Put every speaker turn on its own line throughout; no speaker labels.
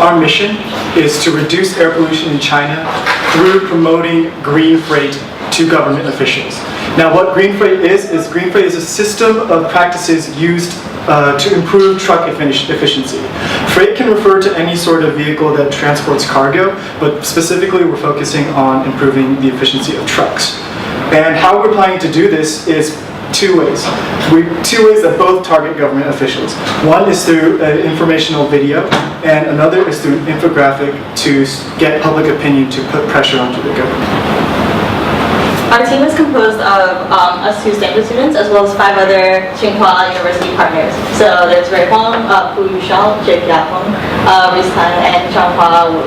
our mission is to reduce air pollution in China through promoting green freight to government officials. Now, what green freight is a system of practices used to improve truck efficiency. Freight can refer to any sort of vehicle that transports cargo, but specifically we're focusing on improving the efficiency of trucks. And how we're planning to do this is two ways. Two ways that both target government officials. One is through informational video, and another is through infographic to get public opinion to put pressure onto the government.
Our team is composed of us two Stanford students as well as 5 other Tsinghua University partners. So there's Ray Huang, Pu Yushao, Jake Yapeng, Reese Tan, and Changhua Wu.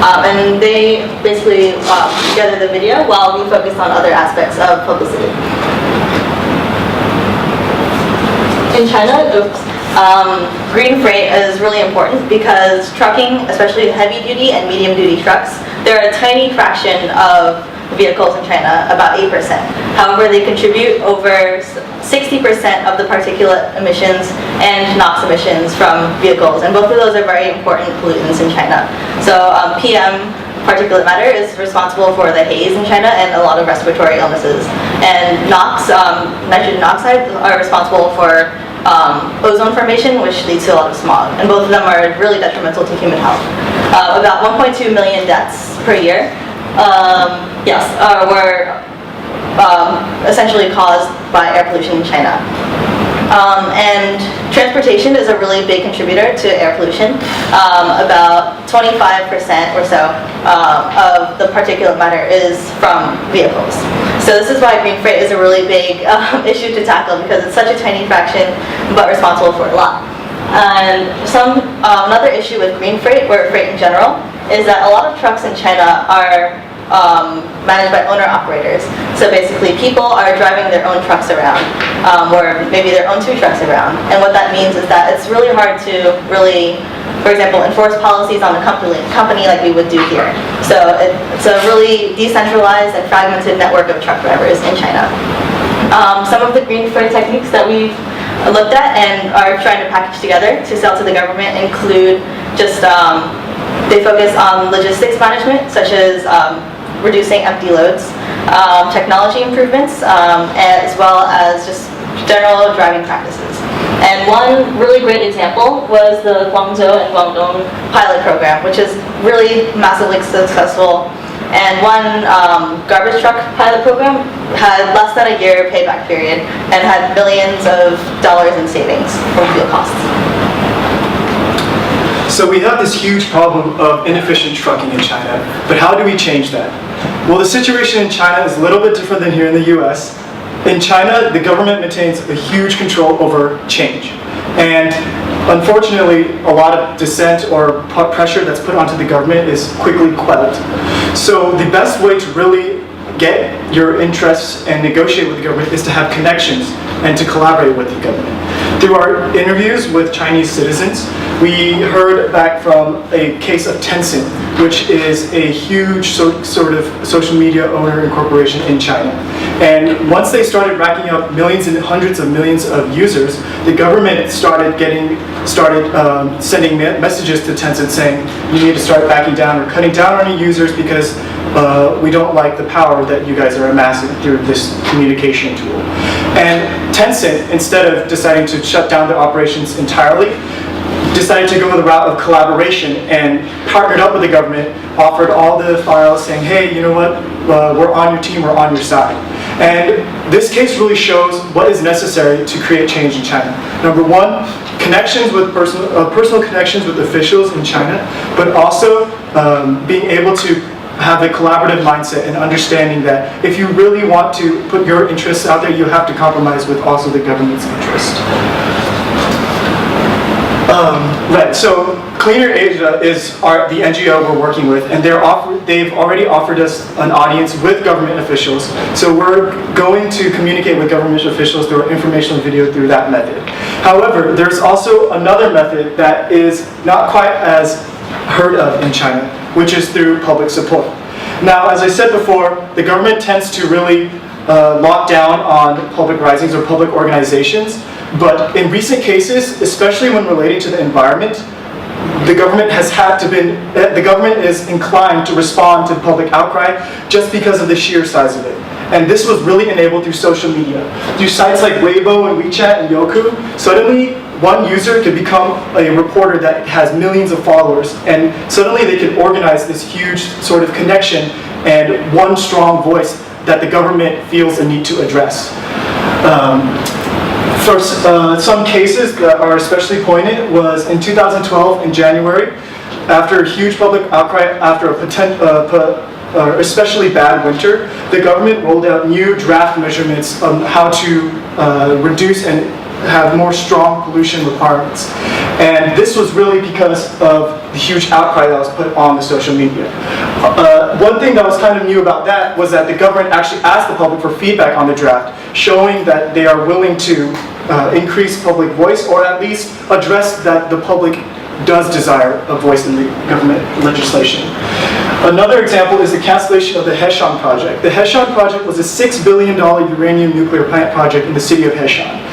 And they basically together the video while we focus on other aspects of publicity. In China, green freight is really important because trucking, especially heavy-duty and medium-duty trucks, they're a tiny fraction of vehicles in China, about 8%. However, they contribute over 60% of the particulate emissions and NOx emissions from vehicles, and both of those are very important pollutants in China. So PM, particulate matter, is responsible for the haze in China and a lot of respiratory illnesses. And NOx, nitrogen oxides, are responsible for ozone formation, which leads to a lot of smog. And both of them are really detrimental to human health. About 1.2 million deaths per year were essentially caused by air pollution in China. And transportation is a really big contributor to air pollution. About 25% or so of the particulate matter is from vehicles. So this is why green freight is a really big issue to tackle, because it's such a tiny fraction but responsible for a lot. And another issue with green freight, or freight in general, is that a lot of trucks in China are managed by owner-operators. So basically, people are driving their own trucks around, or maybe their own 2 trucks around. And what that means is that it's really hard to really, for example, enforce policies on a company like we would do here. So it's a really decentralized and fragmented network of truck drivers in China. Some of the green freight techniques that we've looked at and are trying to package together to sell to the government include just they focus on logistics management, such as reducing empty loads, technology improvements, as well as just general driving practices. And one really great example was the Guangzhou and Guangdong pilot program, which is really massively successful. And one garbage truck pilot program had less than a year payback period and had millions of dollars in savings from fuel costs.
So we have this huge problem of inefficient trucking in China, but how do we change that? Well, the situation in China is a little bit different than here in the US. In China, the government maintains a huge control over change. And unfortunately, a lot of dissent or pressure that's put onto the government is quickly quelled. So the best way to really get your interests and negotiate with the government is to have connections and to collaborate with the government. Through our interviews with Chinese citizens, we heard back from a case of Tencent, which is a huge sort of social media owner and corporation in China. And once they started racking up millions and hundreds of millions of users, the government started sending messages to Tencent saying, you need to start backing down or cutting down on your users because we don't like the power that you guys are amassing through this communication tool. And Tencent, instead of deciding to shut down their operations entirely, decided to go the route of collaboration and partnered up with the government, offered all the files saying, hey, you know what, we're on your team, we're on your side. And this case really shows what is necessary to create change in China. Number one, connections with personal connections with officials in China, but also being able to have a collaborative mindset and understanding that if you really want to put your interests out there, you have to compromise with also the government's interest. Right, so Cleaner Asia is the NGO we're working with, and they've already offered us an audience with government officials. So we're going to communicate with government officials through our informational video through that method. However, there's also another method that is not quite as heard of in China, which is through public support. Now, as I said before, the government tends to really lock down on public risings or public organizations. But in recent cases, especially when relating to the environment, the government is inclined to respond to the public outcry just because of the sheer size of it. And this was really enabled through social media. Through sites like Weibo and WeChat and Youku, suddenly one user could become a reporter that has millions of followers, and suddenly they could organize this huge sort of connection and one strong voice that the government feels a need to address. For some cases that are especially poignant was in 2012 in January, after a huge public outcry after a especially bad winter, the government rolled out new draft measurements on how to reduce and have more strong pollution requirements. And this was really because of the huge outcry that was put on the social media. One thing that was kind of new about that was that the government actually asked the public for feedback on the draft, showing that they are willing to increase public voice, or at least address that the public does desire a voice in the government legislation. Another example is the cancellation of the Heshan project. The Heshan project was a $6 billion uranium nuclear plant project in the city of Heshan.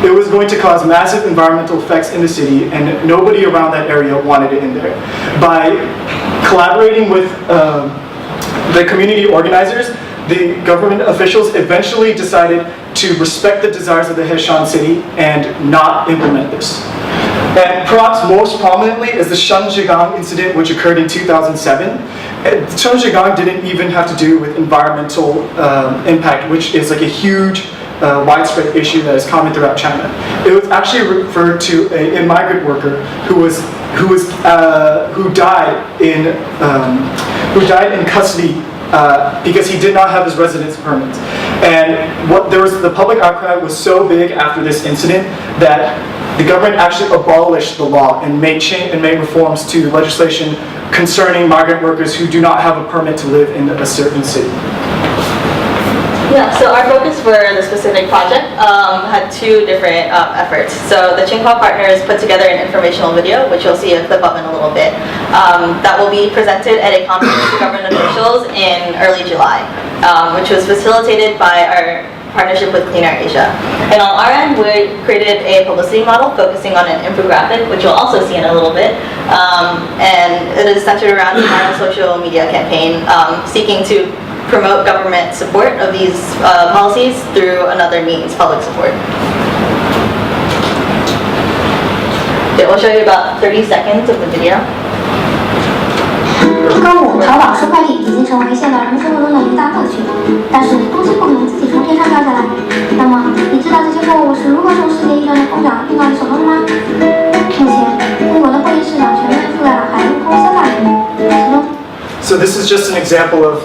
It was going to cause massive environmental effects in the city, and nobody around that area wanted it in there. By collaborating with the community organizers, the government officials eventually decided to respect the desires of the Heshan city and not implement this. And perhaps most prominently is the Shanjigang incident, which occurred in 2007. Shanjigang didn't even have to do with environmental impact, which is like a huge widespread issue that is common throughout China. It was actually referred to a migrant worker who died in custody because he did not have his residence permit. And the public outcry was so big after this incident that the government actually abolished the law and made reforms to legislation concerning migrant workers who do not have a permit to live in a certain city.
Yeah, so our focus for the specific project had two different efforts. So the Tsinghua partners put together an informational video, which you'll see a clip of in a little bit, that will be presented at a conference to government officials in early July, which was facilitated by our partnership with Clean Air Asia. And on our end, we created a publicity model focusing on an infographic, which you'll also see in a little bit. And it is centered around our social media campaign seeking to promote government support of these policies through another means, public support. Okay, we'll show you about 30 seconds of the video.
购物、淘宝、收快递已经成为现代人们生活中的一大乐趣，但是东西不可能自己从天上掉下来。那么，你知道这些货物是如何从世界一端的空港运到你手中的吗？目前，中国的货运市场全面覆盖了海陆空三大领域，其中。
So this is just an example of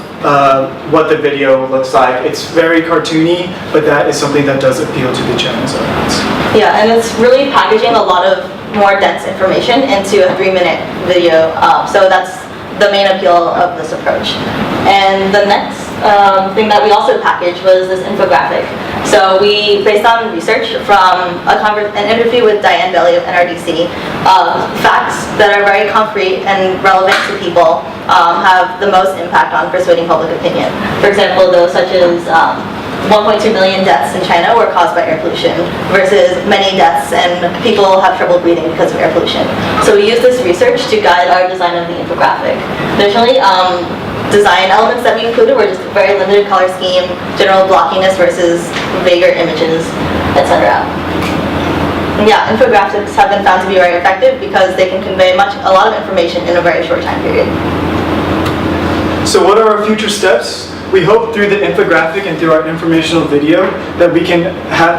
what the video looks like. It's very cartoony, but that is something that does appeal to the Chinese audience.
Yeah, and it's really packaging a lot of more dense information into a 3-minute video. So that's the main appeal of this approach. And the next thing that we also packaged was this infographic. So we, based on research from an interview with Diane Bailey of NRDC, facts that are very concrete and relevant to people have the most impact on persuading public opinion. For example, those such as 1.2 million deaths in China were caused by air pollution versus many deaths and people have trouble breathing because of air pollution. So we use this research to guide our design of the infographic. Additionally, design elements that we included were just very limited color scheme, general blockiness versus vaguer images, etc. Yeah, infographics have been found to be very effective because they can convey a lot of information in a very short time period.
So what are our future steps? We hope through the infographic and through our informational video that we can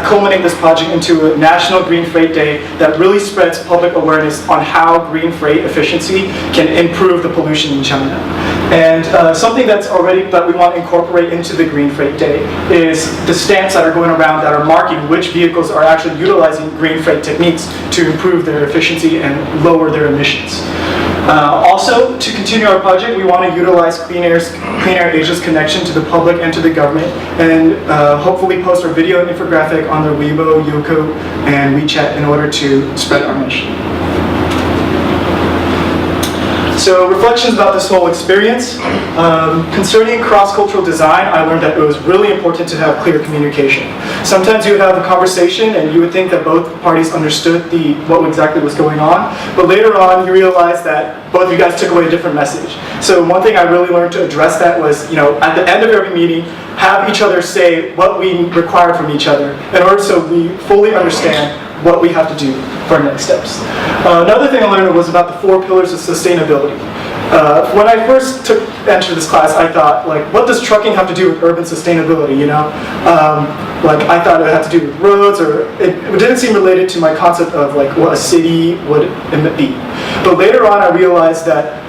culminate this project into a National Green Freight Day that really spreads public awareness on how green freight efficiency can improve the pollution in China. And something that we want to incorporate into the Green Freight Day is the stamps that are going around that are marking which vehicles are actually utilizing green freight techniques to improve their efficiency and lower their emissions. Also, to continue our project, we want to utilize Clean Air Asia's connection to the public and to the government, and hopefully post our video and infographic on their Weibo, Youku, and WeChat in order to spread our mission. So reflections about this whole experience. Concerning cross-cultural design, I learned that it was really important to have clear communication. Sometimes you would have a conversation and you would think that both parties understood what exactly was going on, but later on you realize that both of you guys took away a different message. So one thing I really learned to address that was, at the end of every meeting, have each other say what we require from each other in order so we fully understand what we have to do for our next steps. Another thing I learned was about the 4 pillars of sustainability. When I first entered this class, I thought, what does trucking have to do with urban sustainability, I thought it had to do with roads, or it didn't seem related to my concept of what a city would be. But later on I realized that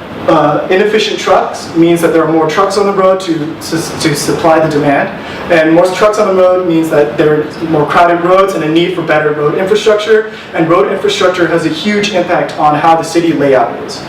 inefficient trucks means that there are more trucks on the road to supply the demand, and more trucks on the road means that there are more crowded roads and a need for better road infrastructure, and road infrastructure has a huge impact on how the city layout is.